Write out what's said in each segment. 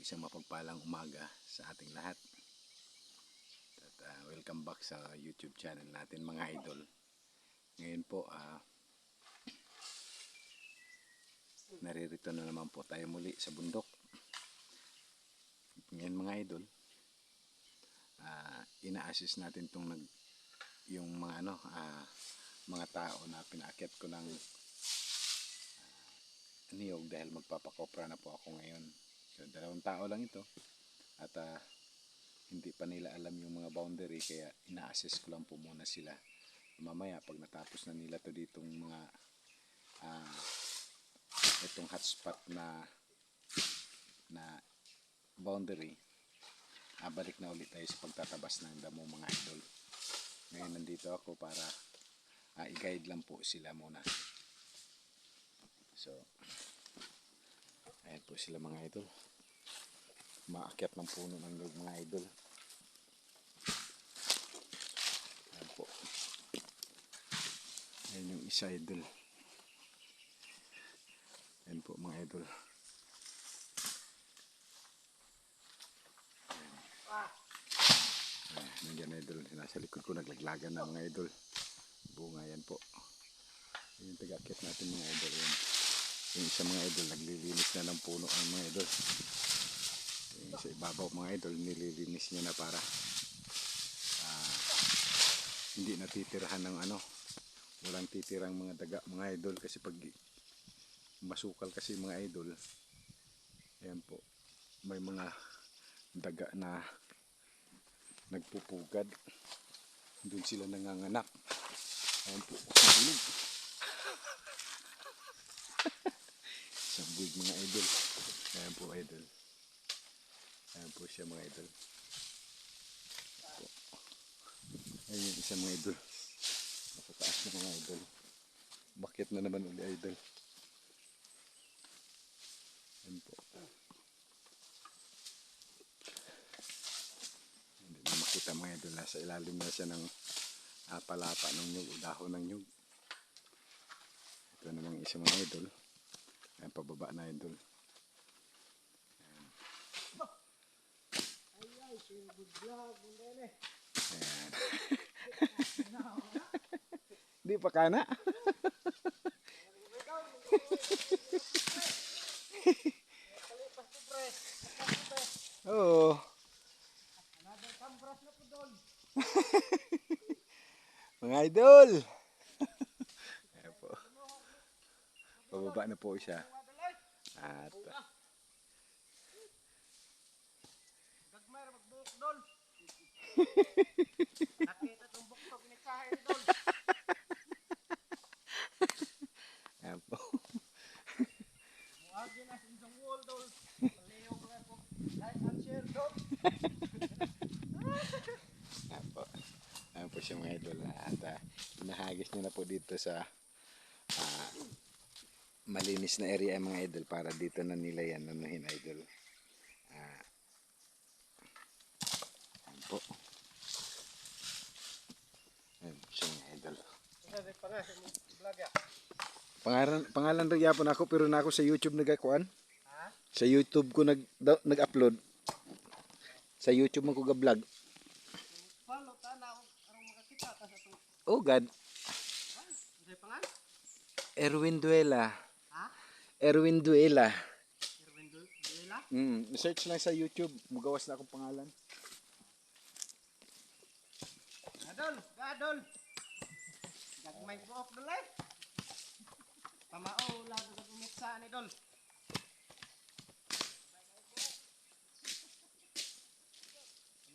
isang mapagpalang umaga sa ating lahat. At welcome back sa YouTube channel natin mga idol. Ngayon po naririto na naman po tayo muli sa bundok. Ngayon mga idol, ina-assist natin yung mga mga tao na pinaakyat ko ng niyog dahil magpapakopra na po ako ngayon. So 2 tao lang ito at hindi pa nila alam yung mga boundary, kaya ina-assist ko lang po muna sila. Mamaya pag natapos na nila to ditong mga itong hotspot na boundary, balik na ulit tayo sa pagtatabas ng damo mga idol. Ngayon nandito ako para i-guide lang po sila muna. So ayan po sila mga idol, maakyat ng puno ng nyug mga idol. Ayan po, ayan yung isa idol. Ayan po mga idol. Nandiyan idol, nasa likod ko naglaglagan na mga idol. Bunga yan po. Ayan yung taga-akyat natin mga idol. Ayan. Yung isa mga idol, naglilinis na ng puno ang mga idol. Yung sa ibabaw mga idol, nililinis niya na para hindi natitirahan ng walang titirang mga daga mga idol, kasi pag masukal kasi mga idol, ayan po, may mga daga na nagpupugad, doon sila nanganganak. Ayan po, sabulog. Sabulog mga idol. Ayan po idol. Ayan po siya mga idol. Ayan yung isa mga idol. Nasa taas na mga idol. Bakit na naman ulit idol. Ayan po. Hindi na makita mga idol. Nasa ilalim na siya ng palapa ng nyug, dahon ng nyug. Ito namang isa mga idol. Ayan, pababa na idol. Ayan. Di pa kana. Oo. Mga idol. Ayan po. Pababa na po siya. At nakita itong buktok ni Kahay Dol. ayan po. Muagi na sa isang wall Dol. Palihog lang po. Like and share Dol. Ayan po. Ayan po siya mga idol. At inahagis niya na po dito sa malinis na area mga idol, para dito na nila yan nanuhin idol. Ayan po. Ayan siya mga idol. Sabi pa nga sa vlog ya. Pangalan rin yapon ako, pero na ako sa YouTube nagakuan. Ha? Sa YouTube ko nag-upload. Sa YouTube mo ko ga-vlog. Follow ta na arong makakita ta sa to. Oh God. Sabi pa nga? Erwin Duela. Ha? Erwin Duela. Erwin Duela? Search lang sa YouTube. Mugawas na akong pangalan. Gadol. Gagmay buok Dol eh. Pamao lago sa umitsa ni Dol.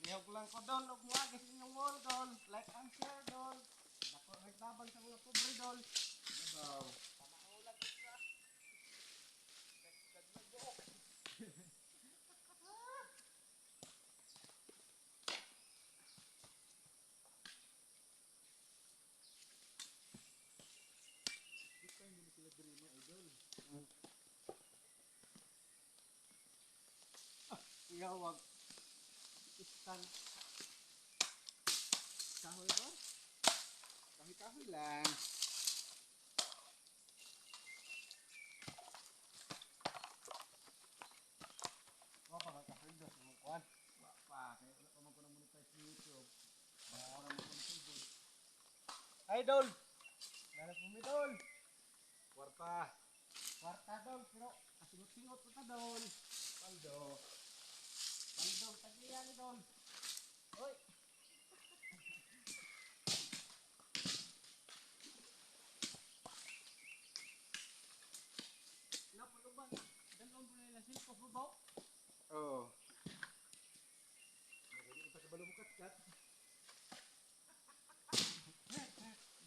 Lihog lang ko Dol, ug muagi sa inyong wall Dol. Like and share Dol. Dako nagtabang sa mga pobre Dol. Wow. Pamao lang ko sa. Gagmay buok. Iyawag istan kahoy ba? Kahoy lang. Wapa ka idol. Dalas mo idol. Kwarta. Kwarta dol, pero kasingot-singot ko ta dol. Paldo. Pandong tagiyan ni dol. Oy. Napaluban. Dalawang po nila silpo po. Oo. Hindi kita kabalo mo kat-kat.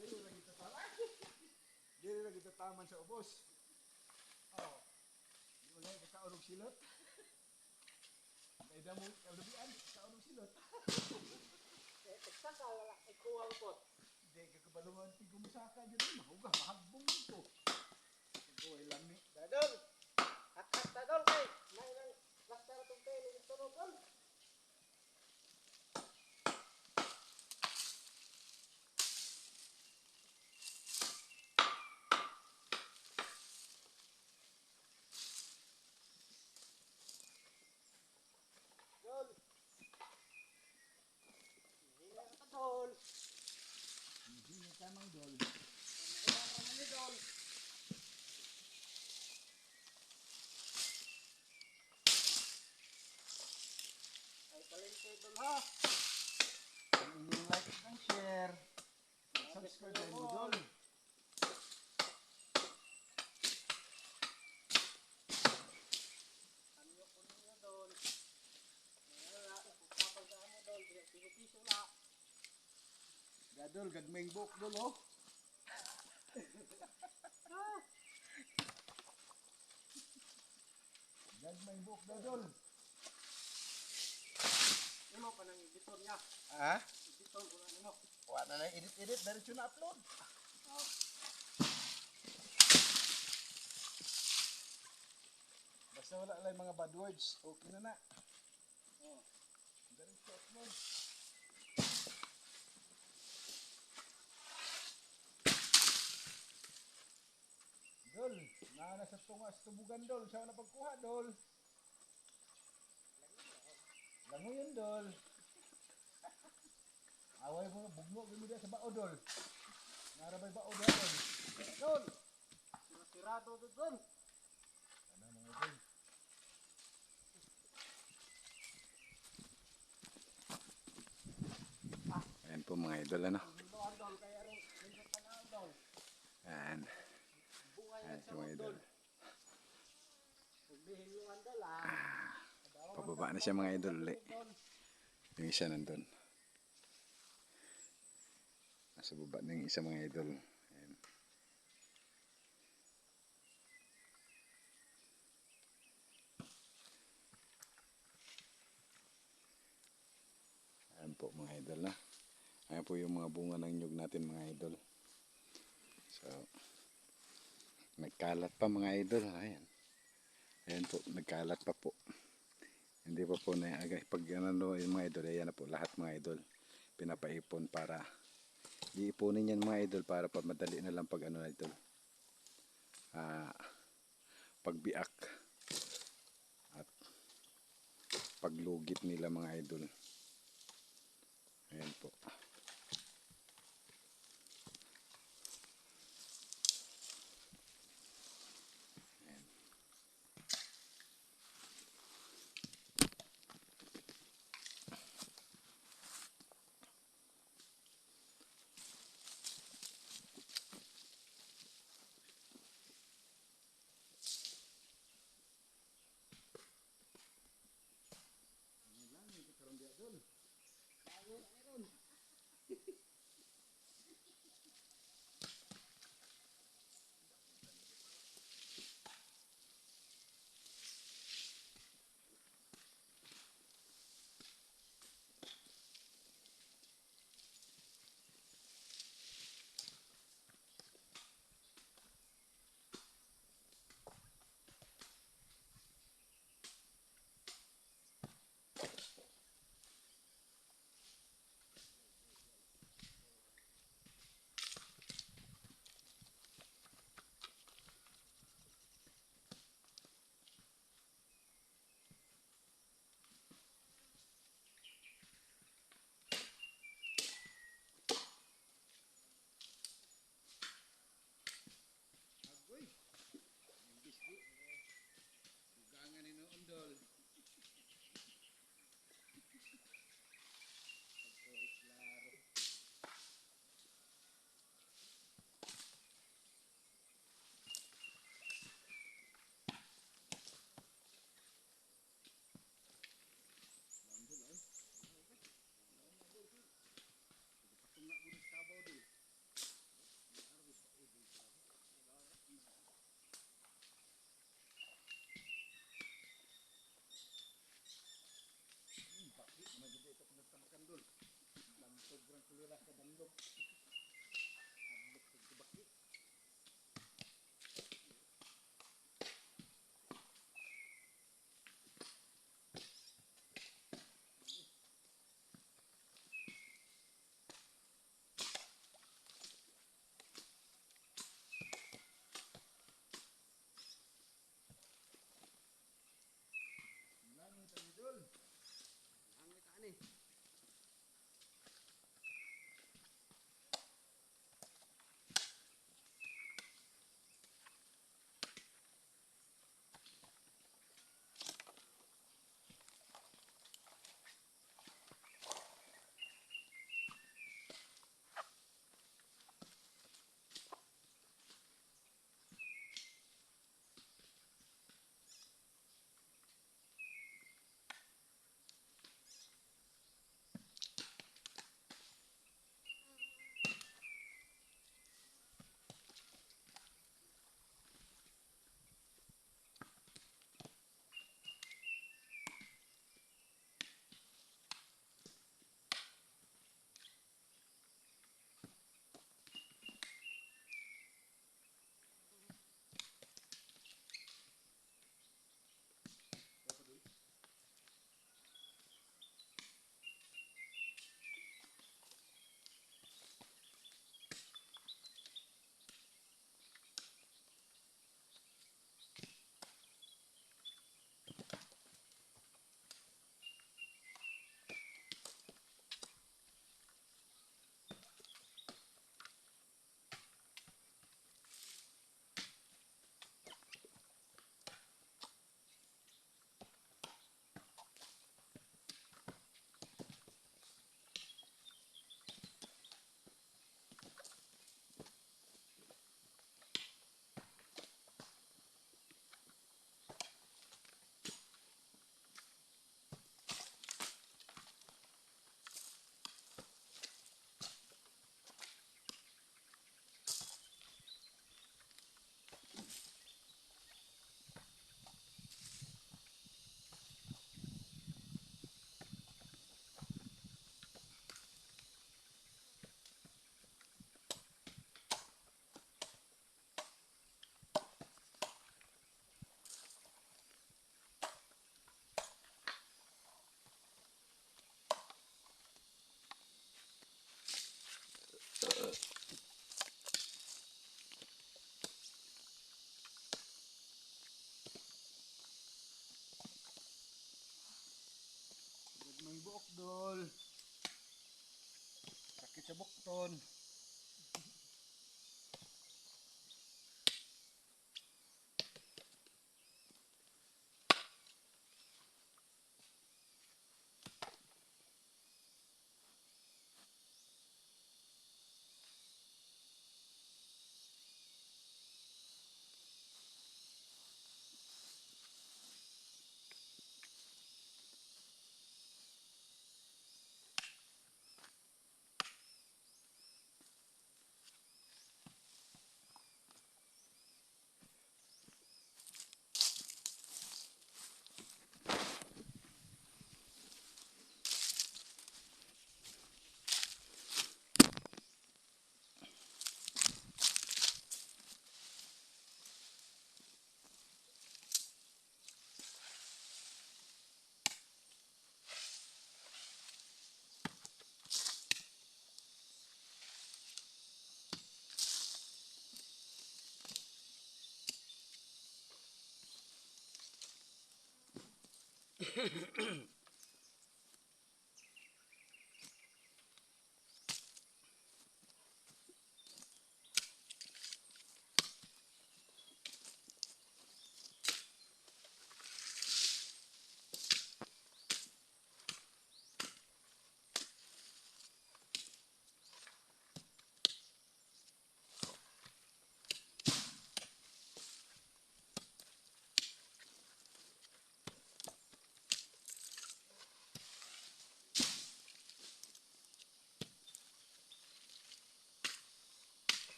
Dili lang kita taman. Dili lang kita taman sa ubos. Oo. Di mo lang kakaurog silot. Kaya mo kalubian, kakaurog silot. Saka wala ay kuwang pot. Hindi ka kabalungan tigumusaka dyan. Mahugah, mahagbong ito. Ito ay lami. Dadol. At dadol kay. May nang laksa na itong peli ng tunog dol. Dol. Hila ka dol. Hindi ka mang dol. Wala ka man ni dol. Ay talente dol ha. Ang inyong like and share. Subscribe kayo mo dol. Ano ko niya dol. Wala kapag ka mo dol. Piso na. Gadol, gagmayng buhok dol oh. Gagmayng buhok daw dol. Ano pa nang editor niya? Ha? Editor ko na ano. Wala na edit-edit, diretso na upload. Basta wala lang mga bad words, okay na na. Oh. Diretso upload. Dol, naana sa tungas tubugan dol, siya na pagkuha dol. Lango yun dol. Away mo nga, bugno gami sa bao dol. Narabay bao dol. Dol. Sirado dol dol. Ano mga dol. Ayan po mga idol ano. Hiluan dol kaya rin hindi pa na dol. Ayan. Bungay Ayan ang si mga sarap idol. dol. Huwag di hiluan dol ah. Pababa na siya mga idol ulit. Yung isa nandun. Nasa baba na yung isa mga idol. Ayan. Ayan po mga idol na. Ayan po yung mga bunga ng nyug natin mga idol. So, nagkalat pa mga idol. Ayan. Ayan po, nagkalat pa po. Hindi pa po na agay. Pag ano yung mga idol, ayan na po lahat mga idol. Pinapaipon para iipunin yan mga idol para pa madali na lang pag ano na idol. Pagbiak at paglugit nila mga idol. Ayan po. Ayan.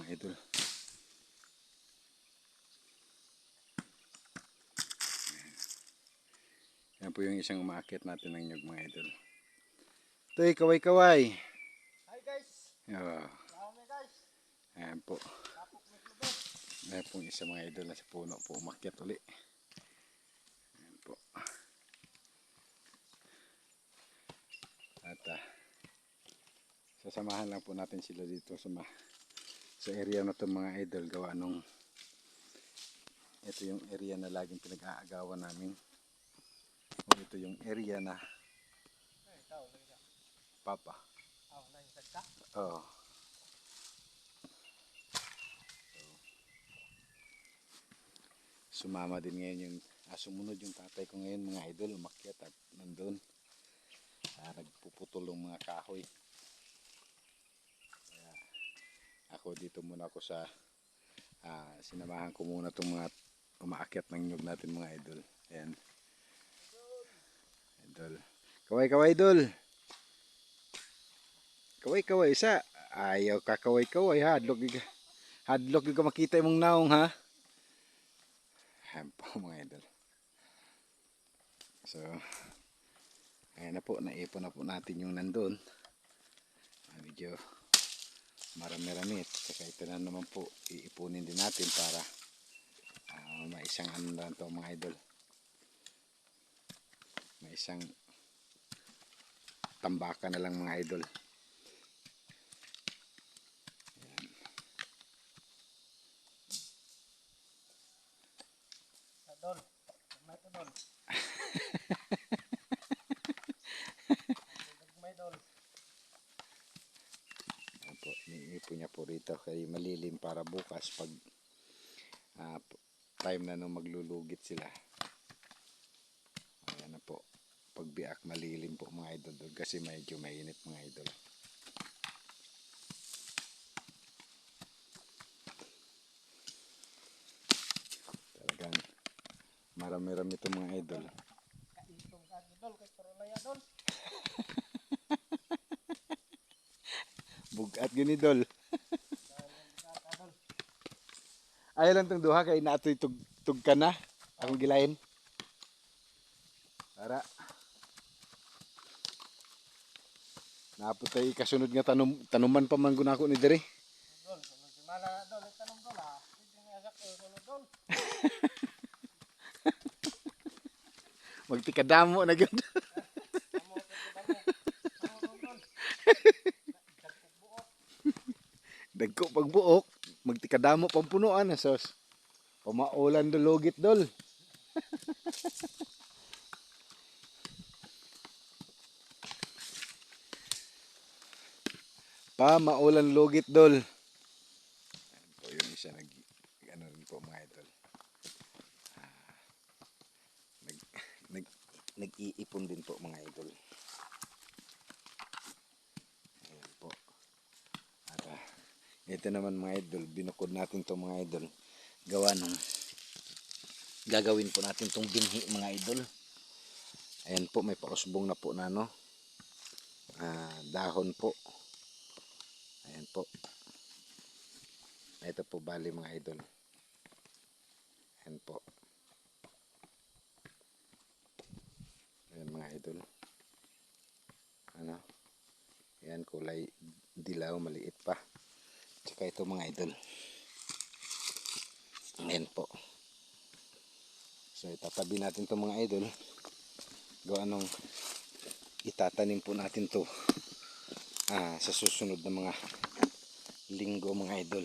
mga idol. Yan po yung isang umaakit natin ng nyug mga idol. Toy, kaway-kaway. Hi guys. Oh, Salamat guys. ayan po. Tapok may klubet. Ayan po yung isa mga idol na sa puno po umakyat uli. Ayan po. At sasamahan lang po natin sila dito sa area na to mga idol, gawa nung ito yung area na laging pinag-aagawan namin. O ito yung area na Ay, ikaw lagi ka. papa. Naisag ka. Oo. Sumama din ngayon yung sumunod yung tatay ko ngayon mga idol, umakyat at nandun. Nagpuputol ng mga kahoy. Kaya ako dito muna ako sa sinamahan ko muna itong mga umaakyat ng nyug natin mga idol. Ayan. Idol. Kaway-kaway idol. Kaway-kaway isa. Ayaw ka kaway-kaway ha. Hadlok yung makita mong naong ha. Ayan po mga idol. So, ayan na po. Naipon na po natin yung nandun. Medyo marami-rami. Saka ito na naman po. Iipunin din natin para maisang ano na ito mga idol. Maisang tambaka na lang mga idol. Dol. May to dol. May dol. Ayan po. Iipon niya po rito. Kaya malilim para bukas pag time na nung maglulugit sila. Ayan na po. Pagbiak malilim po mga idol. Kasi medyo mainit mga idol. Talagang marami-rami ito mga idol. Kaitong ka dol kay Corolaya dol. Bugat gini dol. Ka dol. Ayaw lang itong duha kay natoy tug ka na. Akong gilain. Para naputay kasunod nga tanuman pa man gunako ni diri. Dol, sunod si Mala dol, tanong dol ha. Hindi nga sak sunod dol. Magtikadamo na gyud. Amo to damo. Amo dol. Dagkog buot. Dagko pagbuok, magtikadamo pampunuan na sos. Pamaulan dulugit dol. Pamaulan lugit dol. Ayan po yung isa ano rin po mga idol. Nag-iipon din po mga idol. Ayan po. At ito naman mga idol, binukod natin to mga idol. Gawa nung gagawin po natin tong binhi mga idol. Ayan po, may pausbong na po na no. Dahon po. Ayan po. Ito po bali mga idol. Ayan po. Ayan mga idol. Ano? Ayan kulay dilaw, maliit pa. Tsaka ito mga idol. Ayan po. So itatabi natin to mga idol. Gawa nung itatanim po natin to sa susunod na mga linggo mga idol.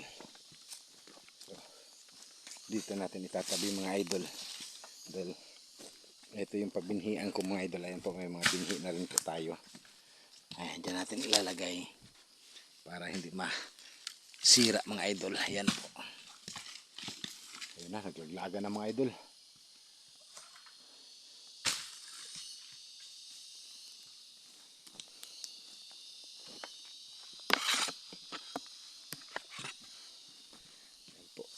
So, dito natin itatabi mga idol. Dahil ito yung pabinhian ko mga idol. Ayan po, may mga binhi na rin po tayo. Ayan, dyan natin ilalagay para hindi masira mga idol. Ayan po. Ayan na, naglaglaga na mga idol. Ayan po.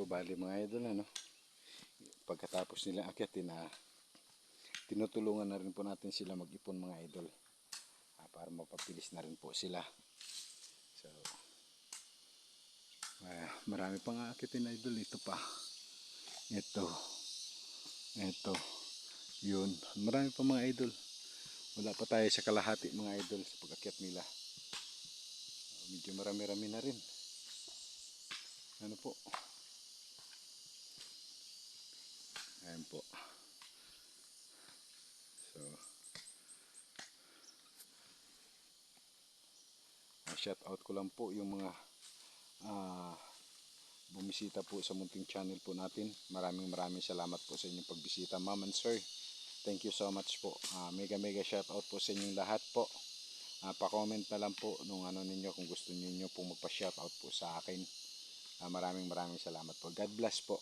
po bali mga idol ano. Pagkatapos nila akyatin tinutulungan na rin po natin sila mag-ipon mga idol. Para mapabilis na rin po sila. So marami pang aakitin idol. Ito pa. Ito. Yun. Marami pa mga idol. Wala pa tayo sa kalahati mga idol sa pag-akyat nila. Medyo marami-rami na rin. Ano po? Ayan po. So shout out ko lang po yung mga bumisita po sa munting channel po natin. Maraming salamat po sa inyong pagbisita, ma'am and sir. Thank you so much po. Mega shout out po sa inyong lahat po. Pa-comment na lang po nung ano ninyo kung gusto niyo pong magpa-shout out po sa akin. Maraming salamat po. God bless po.